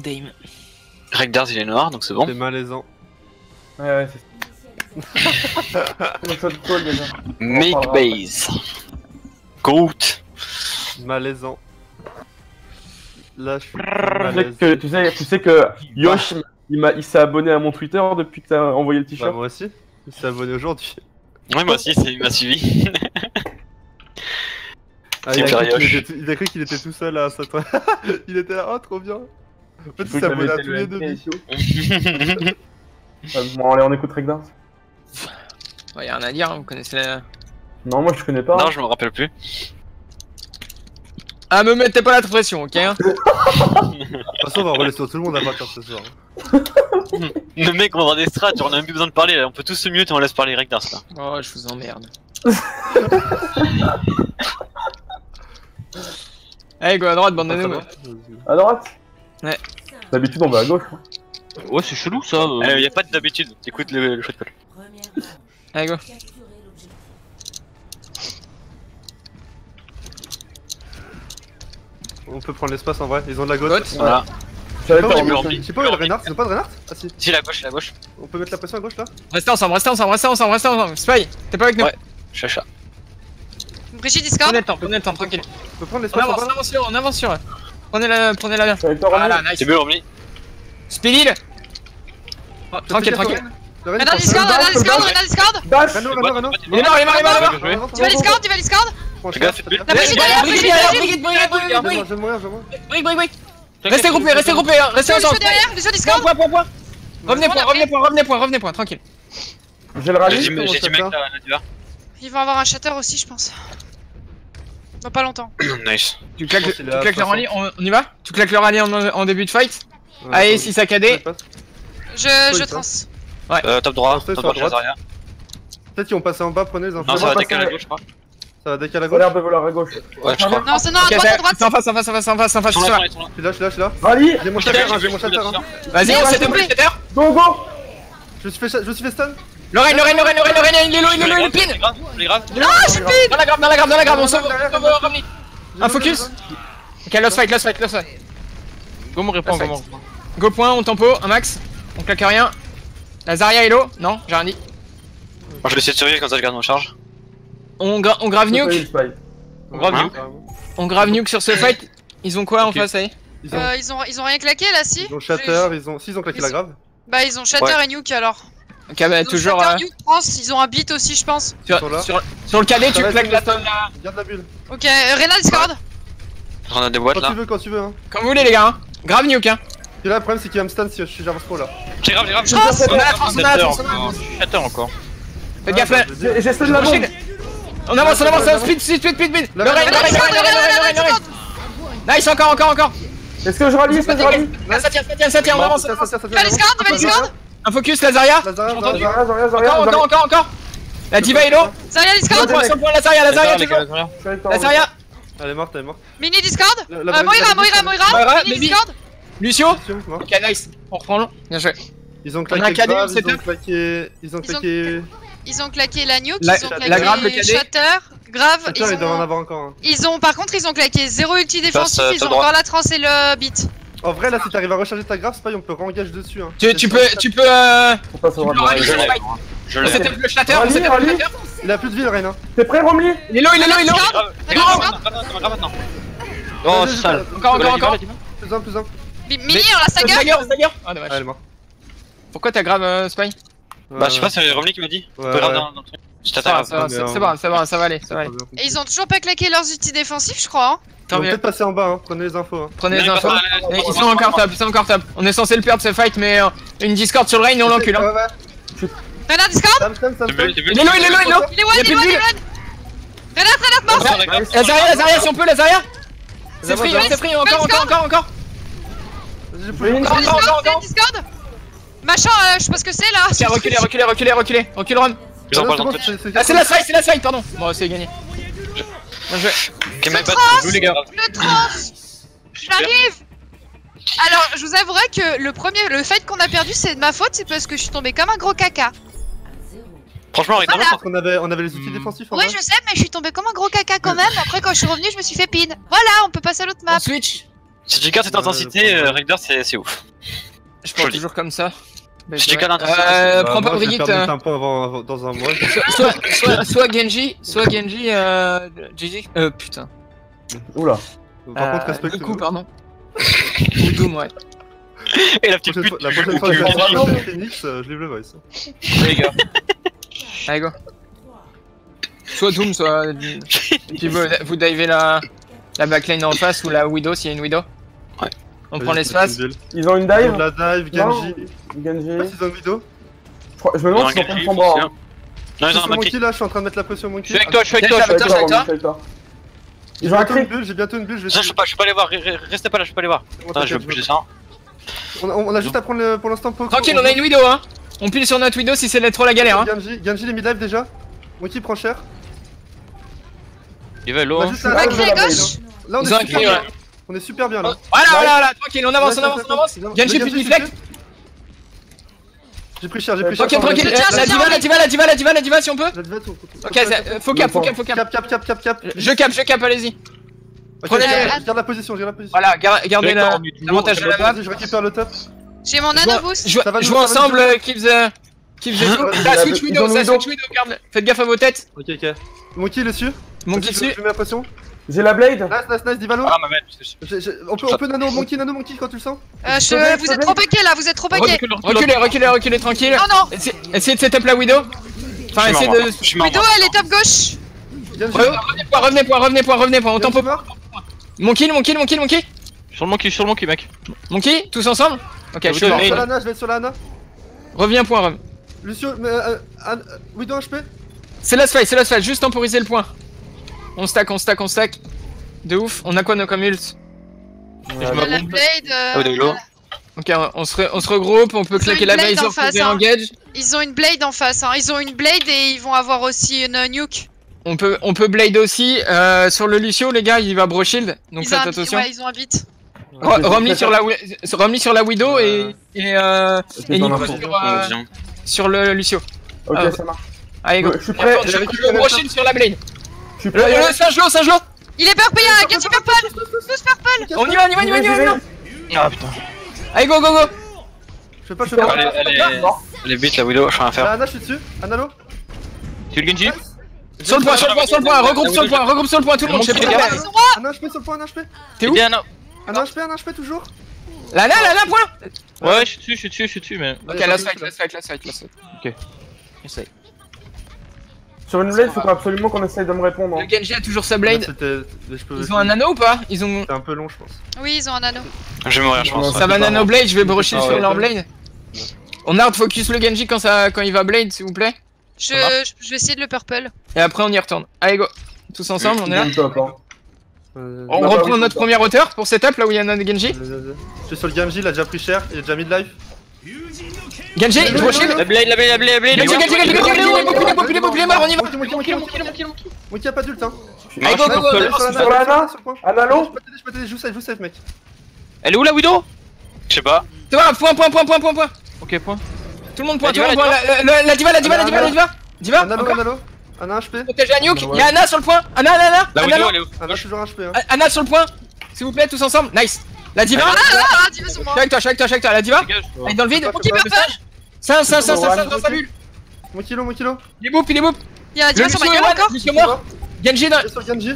Dame. Rek'Dars il est noir donc c'est bon. C'est malaisant. Ouais, c'est le shot call déjà. Make base. Groot. Malaisant. Là, je suis Tu sais que Yosh, il s'est abonné à mon Twitter depuis que t'as envoyé le Bah, t-shirt. moi aussi. Il s'est abonné aujourd'hui. Ouais moi aussi il m'a suivi. Ah, C'est Yosh. il a cru qu'il était tout seul là. Il était là, oh trop bien. En fait, il s'est abonné à tous les deux. Bon, allez, on écoute Rek'Dars. Ouais, y'a rien à dire, vous connaissez la... Non, moi je connais pas. Non je me rappelle plus. Ah, me mettez pas la pression, ok hein. De toute façon, on va rouler sur tout le monde à partir de ce soir. Le mec on va avoir des strats, on a même plus besoin de parler là. On peut tous se mute et on laisse parler Rek'Dars là. Oh, je vous emmerde. Allez, go à droite, bande de nous. À droite. Ouais. D'habitude, on va à gauche. Hein. Ouais, c'est chelou ça. Y a pas d'habitude, écoute le shot call. Allez, go. On peut prendre l'espace en vrai, ils ont de la gauche. Gauche. Voilà. Je savais Je pas, sais on pas, va- je sais pas où est le Reinhardt, ils ont pas de Reinhardt? Ah si. Si la gauche. On peut mettre la pression à gauche là? Restez ensemble, restez ensemble, restez ensemble, restez ensemble. Spy, t'es pas avec nous. Ouais. Chacha. Brigitte Discord. Prenez le temps, tranquille. On peut prendre On l'espace en avance, bas on avance sur, on avance sur. Prenez la bien. Je suis avec toi, Romy. Voilà, nice. C'est mieux Romney. Speedy. Tranquille, tranquille. Le Renan Reinhardt, Discord, Renan Discord, Renan Discord. Dash. Reno. Il est mort, il est mort. Tu vas Discord, tu vas Discord. Fais gaffe, faites but. La Brigitte derrière, Brigitte derrière. Je vais mourir. Brick. Restez groupés, restez Lucio ensemble. derrière, Lucio Discord. Point. Revenez, point, tranquille. J'ai le rallye. J'ai du mec là tu vas. Ils vont avoir un shatter aussi, je pense. Dans pas longtemps. Nice. Tu claques Je pense qu'il est à le rallye, on y va? Tu claques le rallye en début de fight? Allez, 6 saccadés. Je trans. Top droit, Sur top droit, droite. Chazaria. Peut-être qu'ils vont passer en bas, prenez les infos. Non, ça va passer- décaler à gauche, je crois. Ça va décaler à Ça a gauche. l'air de vouloir à gauche. Ouais, je crois. Non, c'est non, à Ok, droite, à droite. c'est en face, Ils sont c'est là, ça. ils sont là. Je suis là. Rallye. J'ai mon shatter, j'ai mon shatter. Vas-y, on s'est doublé, shatter. Go, go. Je suis fait stun. Lorraine, il est low, il pin. Les graves. Non, je suis pin. Dans la grave, on sauve Romney. Un focus. Ok, lost fight. Go me répond, Go point, on tempo, un max. On claque rien. La Zarya est low. Non, j'ai rien dit. Moi je vais essayer de survivre comme ça je garde mon charge. On grave nuke. Grave On grave nuke sur ce fight. Ils ont quoi en face, allez? Ils ont Ils ont rien claqué là, si. ils ont shatter, ils ont claqué la grave. Bah, ils ont shatter et nuke alors. Ok, bah Ils ont toujours shatter, nuke, trans, ils ont un beat aussi, je pense. sont là. sur le KD, tu Ça va, claques la c'est tonne là. Garde la bulle. Ok, Renan Discord. On a des boîtes là. Quand tu veux hein. Comme vous voulez, les gars. Hein. Grave nuke, hein. Et là le problème c'est qu'il va me stun si j'avance trop là. J'ai grave. On a la trans, Shatter encore. Faites gaffe là. J'ai de la bombe. On avance, speed. Lorraine. Nice, encore. Est-ce que je rallie? Ça tient, on avance. Tu vas Discord. Un focus, la Zarya. Encore. La Diva est low. Zarya Discord. Sur le point, la Zarya toujours. La Zarya. Elle est morte. Mini Discord. La Moira. Moira, Mini baby. Discord. Lucio. mort. Ok, nice. On reprend long. Bien joué. Ils ont On a un claqué cadet, grave, c'est ils ont claqué. Ils ont claqué la nuke, La- ils ont la grave, le claqué cadet. shatter, grave, Shatter, il doit en avoir encore. Hein. par contre ils ont claqué 0 ulti défensif, Passe, ils top ont droit. encore la trans et le beat. En vrai là si t'arrives à recharger ta grave, c'est pas on peut re-engage dessus hein. Tu peux Faut pas se rallier. rallier sur le fight. Je On l'ai. setup le shatter, Rallye. Il a plus de vie le Rein hein. T'es prêt, Romy? Il est low. Discord. Grave maintenant. Oh, Vas-y, sale. Encore. Plus un. Mini on la saga. Stagger. Ah, Ah dommage. elle est morte. Pourquoi t'as grave Spy? Bah je sais pas, c'est Romney qui m'a dit. Ouais, Pas grave ouais. dans le truc. Je t'attends. Ça va aller. Et ils ont toujours pas claqué leurs ulti défensifs je crois. Hein. On Tant va mieux. peut-être passer en bas hein, prenez les infos hein. Prenez les infos. Ils sont encore top, On est censé le perdre ce fight, mais une Discord sur le rain, on l'encule. Hein. Ouais. Renan Discord. Stun. Il est low. Il est one. Renan mort. La Zarya, si on peut, la Zarya. C'est free, encore. J'ai pris une. Discord. Machin, je sais pas ce que c'est là. Ok, reculez. Recule run. Ils ont pas le temps de Ah, c'est la fight, pardon. Bon, c'est gagné. Bien joué. Ok, my bad. Trans. Les gars. Le trans. J'arrive. Alors, je vous avouerai que le fight qu'on a perdu, c'est de ma faute, c'est parce que je suis tombée comme un gros caca. Franchement, Voilà. Rek'Dars, Parce qu'on avait les outils défensifs en Oui, bas. je sais, mais je suis tombée comme un gros caca quand même. Après, quand je suis revenue, je me suis fait pin. Voilà, on peut passer à l'autre map. On switch. Si tu gardes cette intensité, Raider c'est ouf. Je prends Joli. toujours comme ça. Si tu gardes l'intensité. Prends pas moi, je vais Brigitte. perdre un point dans un mois. Soit Genji, GG. Putain. Oula. Par contre, respecte Du coup, pardon. Ou Doom, ouais. Et la petite pute. La prochaine fois que je vais faire Phoenix, je livre le voice. Les gars. Allez, go. Soit Doom, soit. Et puis vous divez la backline en face ou la Widow s'il y a une Widow. Ouais. On prend l'espace. Ils ont une Ils ont dive. de la dive, Genji. Genji. Je sais pas s'ils ont une vidéo. Je me demande si ils sont bras. Non, ils ont un Sur Monkey. Monkey là, je suis en train de mettre la pression Monkey. Je suis avec toi, je suis avec toi. Déjà, Je suis avec toi. avec toi. Ils ont un J'ai bientôt une crit. bulle, j'ai bientôt une bulle, je vais Je peux pas les voir, restez pas là, je peux pas les voir. Attends, je vais bouger ça. On a juste à prendre pour l'instant Poco. Tranquille, on a une Widow, hein. On pile sur notre Widow si c'est trop la galère, hein. Genji les mid-life déjà. Monkey prend cher. Il va On l'eau. a Hein. juste Ouais, à- clé gauche. Là on Ils ont un est super clé, bien. ouais. On est super bien là. Voilà, tranquille, on avance. Genji plus deflect. J'ai pris cher, j'ai pris cher. Tranquille, tranquille. La diva si on peut. Ok, faut cap. Cap. Je cap, allez-y. Ok, Prenez je garde la position, Voilà, gardez l'avantage de la map. Je récupère le top. J'ai mon nano boost. Jouez ensemble, Keep the switch Widow, garde. Faites gaffe à vos têtes. Ok. Monkey dessus. Monkey dessus. Je mets la pression. J'ai la blade. Nice, Divalo. Ah, ma mère. On peut nano Monkey quand tu le sens. Vous êtes trop paquet là, vous êtes trop paquet. Reculez tranquille. Oh non. Essayez de setup la Widow. Enfin, essayez de. Je suis mort. Widow elle est top gauche. Revenez point, autant pour. Monkey. Sur le monkey, mec. Monkey, tous ensemble. Ok, je suis Je mort. vais sur l'Anna, je vais sur l'Anna. Reviens point, Lucio, Widow HP. C'est last fight, juste temporiser le point. On stack. De ouf, on a quoi nos comme ult? La blade. Ok, on se regroupe, on peut Ils ont claquer une la blade base, en on face, peut hein. engage. Ils ont une blade en face, hein. Ils ont une blade et ils vont avoir aussi une nuke. On peut blade aussi sur le Lucio, les gars, il va bro shield, donc Ils faites ont un attention. ouais, ils ont un beat. Romley sur la Widow et Nico sur le Lucio. Ok, Ah, ça marche. Allez go. Je suis prêt. Je bro shield sur la blade. Je suis prêt. Singe-l'eau. Il est purple, il y a un Genji purple. Tous purple. On y va. Ah putain. Allez go. Je fais pas. Elle est bite la Widow, je fais rien faire. Anna, je suis dessus. Annalo. Tu le Genji? Sur le point, regroupe sur le point, tout le monde, je sais pas. Ils sont rois. Anna HP sur le point, Anna HP. T'es où? Anna HP toujours. Là, point. Ouais, je suis dessus, mais. Ok, last fight. Ok. Essaye. Sur une blade, faut absolument qu'on essaye de me répondre. Le Genji a toujours sa blade. Ils Ils ont un anneau ou pas? Ils ont. C'est un peu long, je pense. Oui, ils ont un anneau. Je vais mourir, je pense. Ça va nano blade, je vais brusher Ah sur ouais. leur blade. On hard focus le Genji quand il va blade, s'il vous plaît. Je vais essayer de le purple. Et après on y retourne. Allez go. Tous ensemble, on est là. Top, hein. On reprend notre première hauteur pour setup là où il y a notre Genji. Je suis sur le Genji, il a déjà pris cher, il est déjà mid-life. Genji, bro shield. La blade. Genji, bouclez mort, on y va. Monkey a pas d'ult, hein. Allez go. Sur la Anna. Analo. Je peux t'aider, joue safe, mec. Elle est où la Widow? Je sais pas. C'est bon, point. Ok, point. Tout le monde point, La diva, La diva. Annalo. Anna HP. Protégez la nuke. Il y a Anna sur le point. Anna. La Widow, elle est où? Anna toujours HP, hein. Anna sur le point. S'il vous plaît, tous ensemble. Nice. La diva. Ah, dis sur moi. Je suis avec toi. La diva. Elle est dans le vide. Qui purple. Ça, dans sa bulle. Monkey. Il est boop. Il y a la Le diva sur ma gueule encore. Lucio mort. Genji dans. Je suis sur Genji.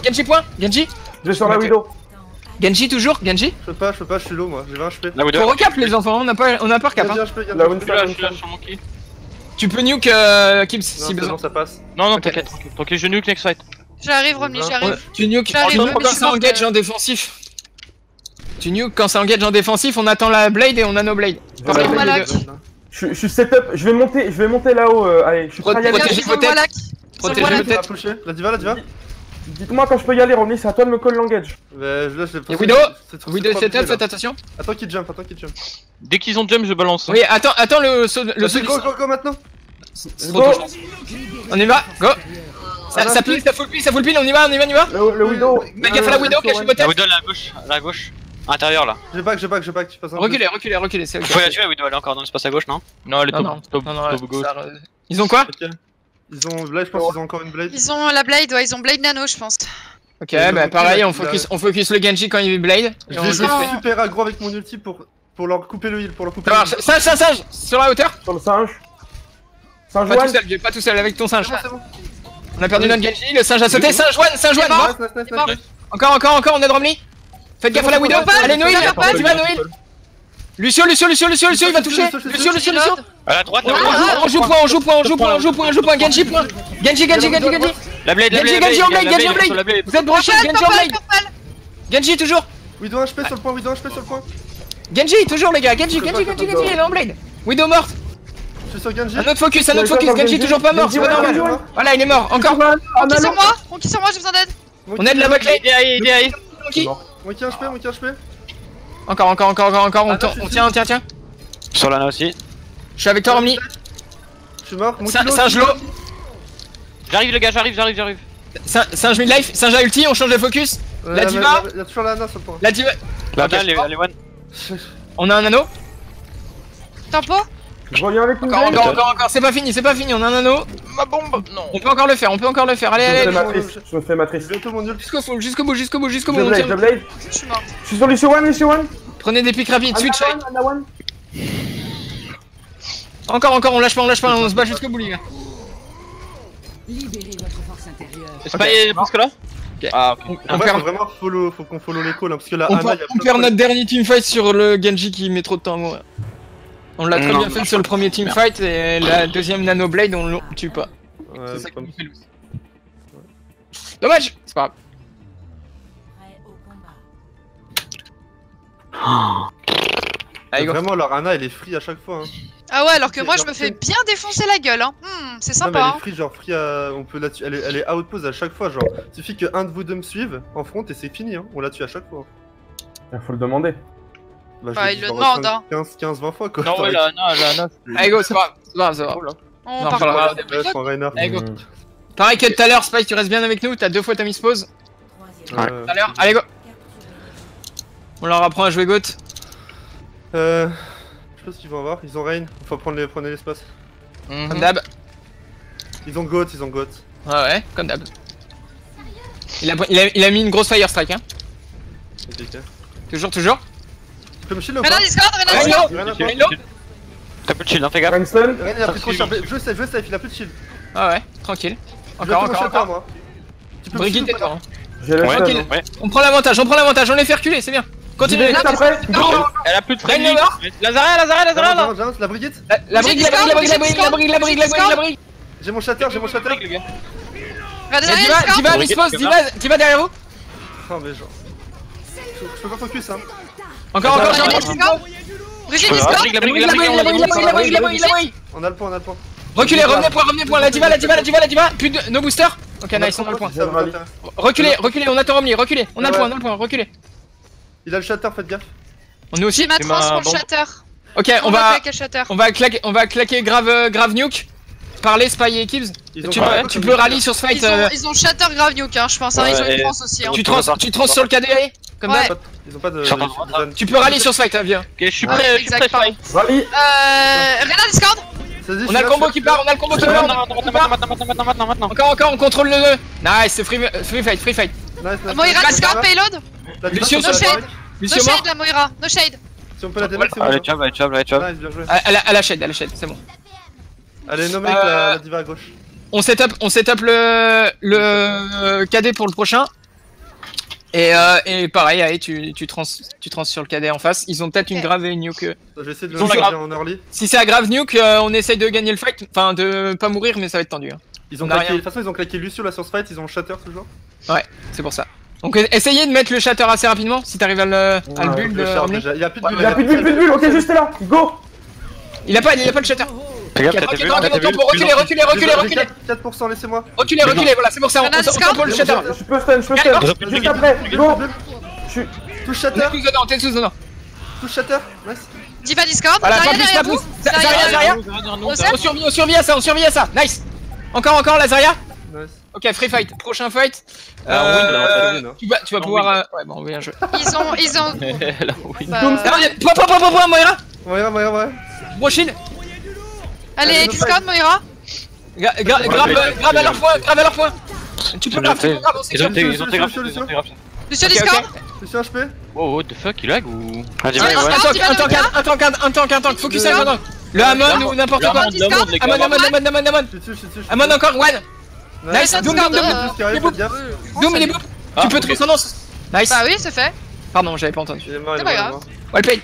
Genji point. Je vais sur la Widow. Genji toujours. Genji. Je peux pas, je suis low, moi. J'ai 20 HP. La Faut Widow. recap les enfants. On a peur cap. Genji Hein. HP, La Genji Widow. Je suis là sur le monkey. Tu peux nuke Kips si besoin. Non, ça passe. Non, Ok. t'inquiète. Tranquille, je nuke next fight. J'arrive, Romney, j'arrive. Tu nuke J'arrive, quand mais je ça pense engage que- en défensif. Tu nuke quand ça engage en défensif. On attend la blade et on a nos blades. Voilà. Pareil, Voilà. les deux. Je suis setup. Je vais monter là-haut. Allez, je suis prêt à y aller. Protégez Ils ont le vos têtes. Wallach. Protégez Voilà. vos têtes. La diva. Dites-moi quand je peux y aller, Romney. C'est à toi de me call l'engage. Mais je laisse les Et Widow. Widow setup, faites attention. Attends qu'il jump. Dès qu'ils ont jump, je balance. Oui, attends le saut. Le saut. Go maintenant. C'est trop tôt, je pense. On y va, go. Ça pile, ça full pile, on y va. Le Widow. Faites gaffe à la Widow, cachez vos La têtes. Widow, à la gauche. À l'intérieur là. J'ai back, tu passes un peu. Reculez, c'est ok. Faut la tuer, la Widow, elle est encore dans l'espace à gauche, non? Non, elle est Non, top non, gauche. Ils ont quoi? Ok. Ils ont, là je pense qu'ils ont encore une blade. Ils ont la blade, ouais, ils ont blade nano, je pense. Ok, bah pareil, on focus le Genji quand il est Blade. Je vais jouer super aggro avec mon ulti pour leur couper le heal, pour leur couper Ça le marche, singe, sur la hauteur. Sur le singe. Singe Pas tout one. seul, Dieu, pas tout seul avec ton singe. C'est bon. On a perdu notre Genji, le singe a sauté, singe one, mort. Nice. Encore, on a de Romney. Faites gaffe à la Widow. Allez, Noël, vas-y, va Noël. Lucio, il va toucher. Lucio. À la droite, On joue point, Genji, point. Genji. La blade, Genji en blade. Vous êtes branchés, Genji en blade. Genji toujours. Widow 1 HP sur le point, Genji, toujours les gars. Genji, il est en blade. Widow morte. Je suis sur Genji. Un autre focus. Genji toujours pas mort, c'est pas normal. Voilà, il est mort. Encore. On qui sur moi, j'ai besoin d'aide. On aide la backlane. DAI. Moi qui HP. Encore. On tient. Sur l'Anna aussi. Je suis avec toi, Romney. Je suis mort. Singe low. J'arrive les gars, j'arrive. Singe mid-life, Singe a ulti, on change de focus. La diva. Il y a toujours la Anna sur le point. La diva. L'Anna, elle est one. On a un anneau. Tempo. Je reviens avec une Encore. C'est pas fini, on a un anneau. Ma bombe. Non. On peut encore le faire. Allez. Je me fais matrice. Bientôt mon ult. Jusqu'au bout. Je on tient. blade. Je suis morte. Je suis sur Lucio one. Prenez des pics rapides, switch. Anna one. Encore, on lâche pas, on se bat jusqu'au bout, les gars. Libérez votre force intérieure. C'est pas plus que là. Ah ok. En vrai, faut qu'on follow les calls, parce que la Anna, On perd notre dernier teamfight sur le Genji qui met trop de temps à mourir. On l'a très bien fait sur le premier teamfight et la deuxième Nano Blade on le tue pas. C'est ça qui nous fait loose. Dommage, c'est pas grave. Allez, go. Vraiment, leur Anna, elle est free à chaque fois. Ah ouais, alors que moi je me fais bien défoncer la gueule, hein. C'est Non, mais sympa. elle est free, genre free on peut la tuer. Elle est outpose à chaque fois, genre. Suffit que un de vous deux me suive en front et c'est fini, hein. On la tue à chaque fois. Il faut le demander. Bah, Bah, il le demande, hein. 15-20 fois quoi. Non ouais la Anna. Allez, go, c'est pas grave. On Non, part pas quoi. grave. Ouais, je prends Reinhardt. Allez, go. Pareil que tout à l'heure, Spice, tu restes bien avec nous, t'as 2 fois ta mise pause. Tout à l'heure, allez, go. On leur apprend à jouer GOAT. Je sais pas ce qu'ils vont avoir. Ils ont Rain. Faut prendre l'espace. Comme d'hab. Ils ont GOAT. Ouais, comme d'hab. Il a mis une grosse fire strike, hein. Ok. Toujours. Tu peux me shield ou pas? Renan Discord. Reyno. T'as plus de shield, hein, fais gaffe. Rainston. Rain, il a pris trop cher. Je safe, il a plus de shield. Ah ouais, tranquille. Je vais te mon shatter, Encore. moi. Tu peux me Brigitte shield est ou pas? fort. J'ai la Tranquille. stun. Ouais. On prend l'avantage, on les fait reculer, c'est bien. Continue. Juste après. Go. Elle a plus de Reyno friendly. mort. Lazara là. J'avance, la Brigitte. La brigue. J'ai mon shatter. Les gars. Regardez Diva, dispose, Diva derrière vous. Oh, mais genre. Je peux pas focus, hein. Encore. Brigitte Discord. La brigue. On a le point. Reculez, revenez point, la diva. Plus de nos boosters. Ok, nice, on a le point. Reculez, on attend Romney, reculez. On a le point, reculez. Il a le shatter, faites gaffe. On est aussi. J'ai ma trans pour le shatter. Ok, on va claquer grave nuke. Parler Spy et Kibs. Tu peux rally sur ce fight. Ils ont shatter grave nuke, hein, je pense. Ils ont une trans aussi. Tu trans sur le KDA comme Ouais. d'hab. Ils ont pas de. Tu peux rally sur ce fight, viens. Ok, je suis prêt, exactement. Rally. Renan Discord. On a le combo qui part. Maintenant. Encore, on contrôle le nœud. Nice, c'est free fight. Moira Discord payload. Lucio, No shade. No Lucio mort. shade la Moira. No shade. Si on peut la démarrer, c'est bon. Allez, chop. Nice, bien joué. À la shade, c'est bon. Allez, nommez la diva à gauche. On set up le KD pour le prochain. Et pareil, allez, tu trans sur le KD en face. Ils ont peut-être une grave et une nuke. Je vais essayer de Ils ont le la faire en early. Si c'est à grave nuke, on essaye de gagner le fight. Enfin, de pas mourir, mais ça va être tendu. Hein. Ils ont On a claqué. rien. De toute façon, ils ont claqué Lucio là sur ce fight. Ils ont le shatter toujours. C'est pour ça. Donc essayez de mettre le shatter assez rapidement si t'arrives à le build. Le char, Romney. déjà. Il y a plus de bulle. Il a plus de bulle. Ok, juste là. Go. Il a pas le shatter. Fais gaffe, t'as Tranquille, vu. reculez. 4%, laissez-moi. Reculez, voilà, c'est pour ça. On tape le shatter. Je peux stun. Juste après. Go. Touche shatter. T'es sous donnant. Touche shatter. Nice. Diva Discord. Voilà, Zarya pas derrière plus. vous. Zarya. On survit à ça. Nice. Encore la Zarya. Nice. Ok, free fight. Prochain fight. Tu vas pouvoir. Ouais, bon, bien joué. Ils ont. Moira. Ouais. Brochine. Allez, Discord, Moira. Grave à leur point. Tu peux grave, avancer. Ils ont Lucio, intégré. Lucio Ok, Discord. Lucio HP. Oh, what the fuck, il lag ou. Vas-y, Ouais, ouais, ouais. Un tank, focus Le un tank. Le Hamon ou n'importe quoi. Amon, Discord. Amon. Je suis dessus. Amon encore, one. Nice, Ouais, Doom, Discord, Doom, Plus carré, faites gaffe. Doom, il est beau. Tu peux transcendance. Nice. Bah oui, c'est fait. Pardon, j'avais pas entendu. Il est mort, il est C'est mort, pas il est grave. mort. Well played.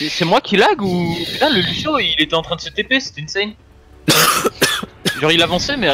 C'est moi qui lag ou. Putain, le Lucio il était en train de se TP, c'était insane. Genre il avançait, mais